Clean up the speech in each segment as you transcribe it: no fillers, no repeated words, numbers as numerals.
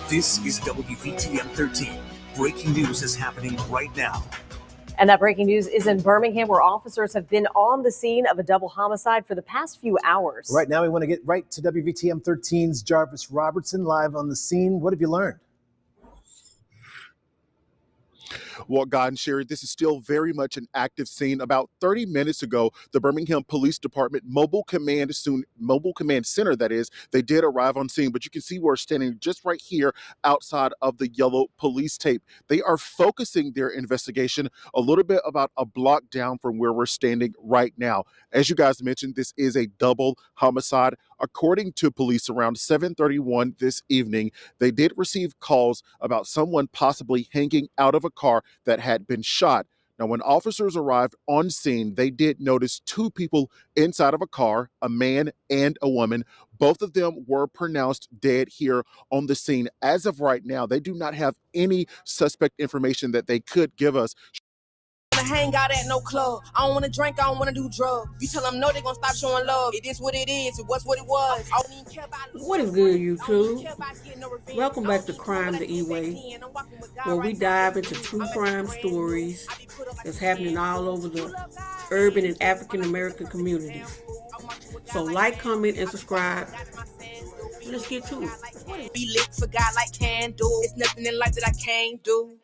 This is WVTM 13. Breaking news is happening right now. And that breaking news is in Birmingham, where officers have been on the scene of a double homicide for the past few hours. Right now, we want to get right to WVTM 13's Jarvis Robertson live on the scene. What have you learned? Well, God and Sherry, this is still very much an active scene. About 30 minutes ago, the Birmingham Police Department Mobile Command Center, that is, they did arrive on scene, but you can see we're standing just right here outside of the yellow police tape. They are focusing their investigation a little bit about a block down from where we're standing right now. As you guys mentioned, this is a double homicide. According to police, around 7:31 this evening, they did receive calls about someone possibly hanging out of a car that had been shot. Now, when officers arrived on scene, they did notice two people inside of a car, a man and a woman. Both of them were pronounced dead here on the scene. As of right now, they do not have any suspect information that they could give us. Hang out at no club. I don't want to drink, I don't want to do drugs. You tell them no, they gonna stop showing love. It is what it is, it was what it was. I don't even care about what is good, YouTube? Welcome back to Crime the E-Way, where we dive into true crime stories that's happening all over the urban and African American communities. So like, comment, and subscribe. Let's get to it. Be lit for God like can do. It's nothing in life that I can't do.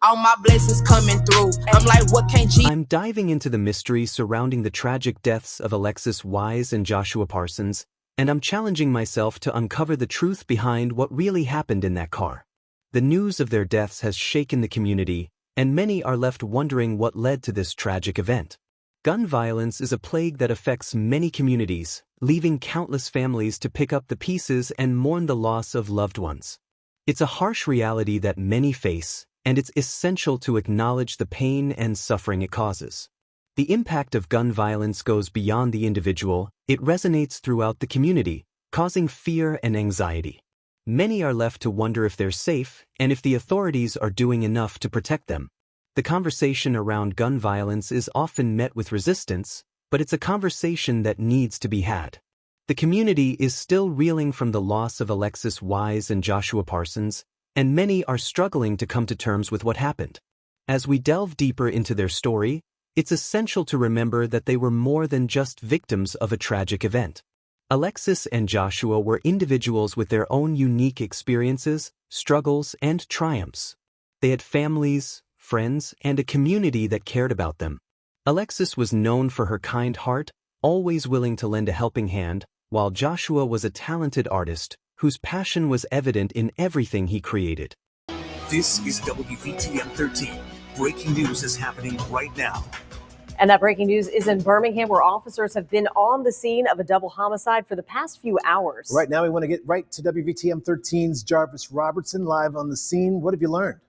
All my blessings coming through. I'm like, what can't G? I'm diving into the mystery surrounding the tragic deaths of Alexis Wise and Joshua Parsons, and I'm challenging myself to uncover the truth behind what really happened in that car. The news of their deaths has shaken the community, and many are left wondering what led to this tragic event. Gun violence is a plague that affects many communities, leaving countless families to pick up the pieces and mourn the loss of loved ones. It's a harsh reality that many face, and it's essential to acknowledge the pain and suffering it causes. The impact of gun violence goes beyond the individual, it resonates throughout the community, causing fear and anxiety. Many are left to wonder if they're safe and if the authorities are doing enough to protect them. The conversation around gun violence is often met with resistance, but it's a conversation that needs to be had. The community is still reeling from the loss of Alexis Wise and Joshua Parsons, and many are struggling to come to terms with what happened. As we delve deeper into their story, it's essential to remember that they were more than just victims of a tragic event. Alexis and Joshua were individuals with their own unique experiences, struggles, and triumphs. They had families, friends, and a community that cared about them. Alexis was known for her kind heart, always willing to lend a helping hand, while Joshua was a talented artist whose passion was evident in everything he created. This is WVTM 13. Breaking news is happening right now. And that breaking news is in Birmingham, where officers have been on the scene of a double homicide for the past few hours. Right now, we want to get right to WVTM 13's Jarvis Robertson live on the scene. What have you learned?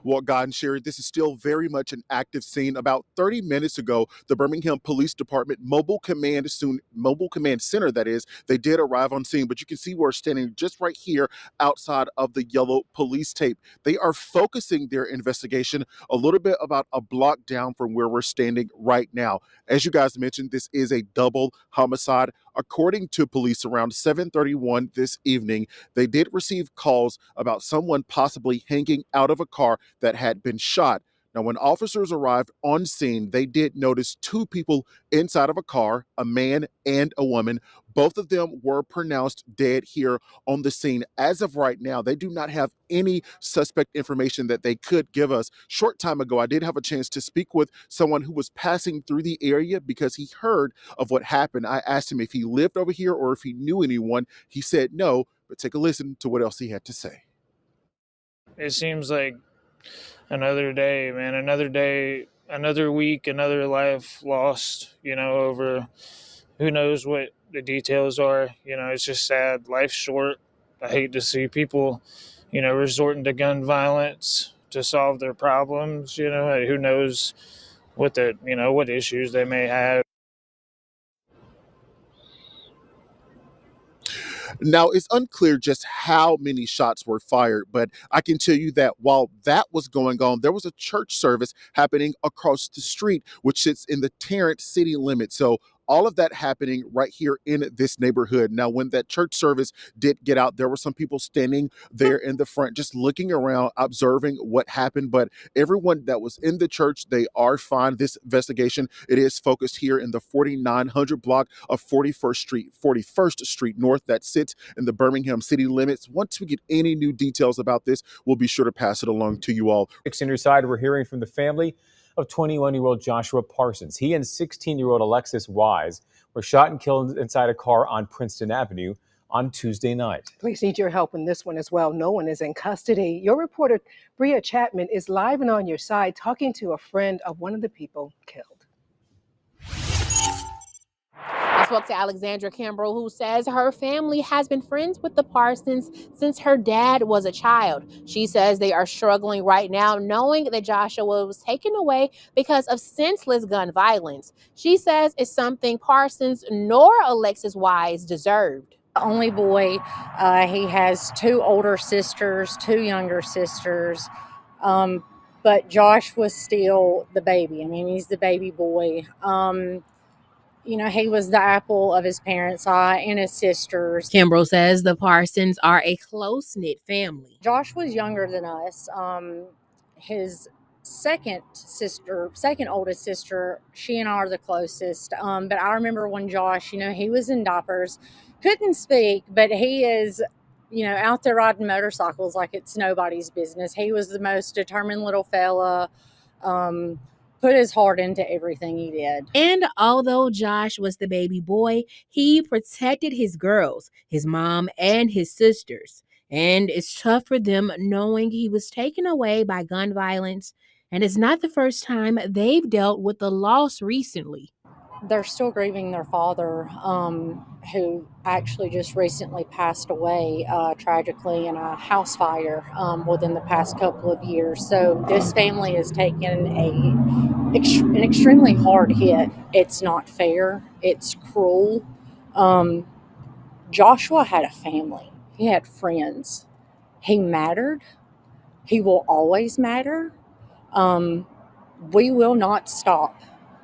Well, God and Sherry, this is still very much an active scene. About 30 minutes ago, the Birmingham Police Department Mobile Command Center, that is, they did arrive on scene, but you can see we're standing just right here outside of the yellow police tape. They are focusing their investigation a little bit about a block down from where we're standing right now. As you guys mentioned, this is a double homicide. According to police, around 7:31 this evening, they did receive calls about someone possibly hanging out of a car that had been shot. Now, when officers arrived on scene, they did notice two people inside of a car, a man and a woman. Both of them were pronounced dead here on the scene. As of right now, they do not have any suspect information that they could give us. Short time ago, I did have a chance to speak with someone who was passing through the area because he heard of what happened. I asked him if he lived over here or if he knew anyone. He said no, but take a listen to what else he had to say. It seems like another day, man, another day, another week, another life lost, over who knows what the details are. It's just sad. Life's short. I hate to see people, resorting to gun violence to solve their problems. Who knows what what issues they may have. Now, it's unclear just how many shots were fired, but I can tell you that while that was going on, there was a church service happening across the street, which sits in the Tarrant city limits. So All of that happening right here in this neighborhood. Now, when that church service did get out, there were some people standing there in the front, just looking around, observing what happened. But everyone that was in the church, they are fine. This investigation, it is focused here in the 4900 block of 41st Street North that sits in the Birmingham city limits. Once we get any new details about this, we'll be sure to pass it along to you all. On your side, we're hearing from the family of 21-year-old Joshua Parsons. He and 16-year-old Alexis Wise were shot and killed inside a car on Princeton Avenue on Tuesday night. Police need your help in this one as well. No one is in custody. Your reporter, Bria Chapman, is live and on your side talking to a friend of one of the people killed. I spoke to Alexandra Kimbrell, who says her family has been friends with the Parsons since her dad was a child. She says they are struggling right now knowing that Joshua was taken away because of senseless gun violence. She says it's something Parsons nor Alexis Wise deserved. The only boy, he has 2 older sisters, 2 younger sisters, but Josh was still the baby. I mean, he's the baby boy. You know, he was the apple of his parents' eye and his sisters. Kimbrell says the Parsons are a close-knit family. Josh was younger than us. His second oldest sister, she and I are the closest. But I remember when Josh, you know, he was in diapers, couldn't speak, but he is, you know, out there riding motorcycles like it's nobody's business. He was the most determined little fella. Put his heart into everything he did. And although Josh was the baby boy, he protected his girls, his mom, and his sisters. And it's tough for them knowing he was taken away by gun violence. And it's not the first time they've dealt with the loss recently. They're still grieving their father, who actually just recently passed away tragically in a house fire within the past couple of years. So this family has taken an extremely hard hit. It's not fair. It's cruel. Joshua had a family. He had friends. He mattered. He will always matter. We will not stop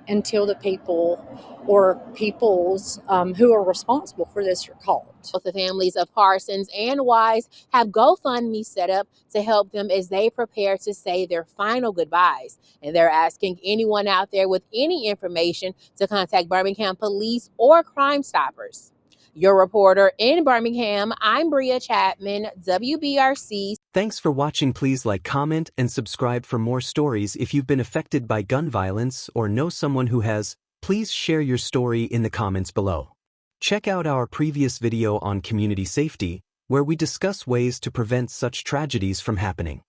until the people or peoples who are responsible for this are called. Both the families of Parsons and Wise have GoFundMe set up to help them as they prepare to say their final goodbyes. And they're asking anyone out there with any information to contact Birmingham Police or Crime Stoppers. Your reporter in Birmingham, I'm Bria Chapman, WBRC. Thanks for watching. Please like, comment, and subscribe for more stories. If you've been affected by gun violence or know someone who has, please share your story in the comments below. Check out our previous video on community safety, where we discuss ways to prevent such tragedies from happening.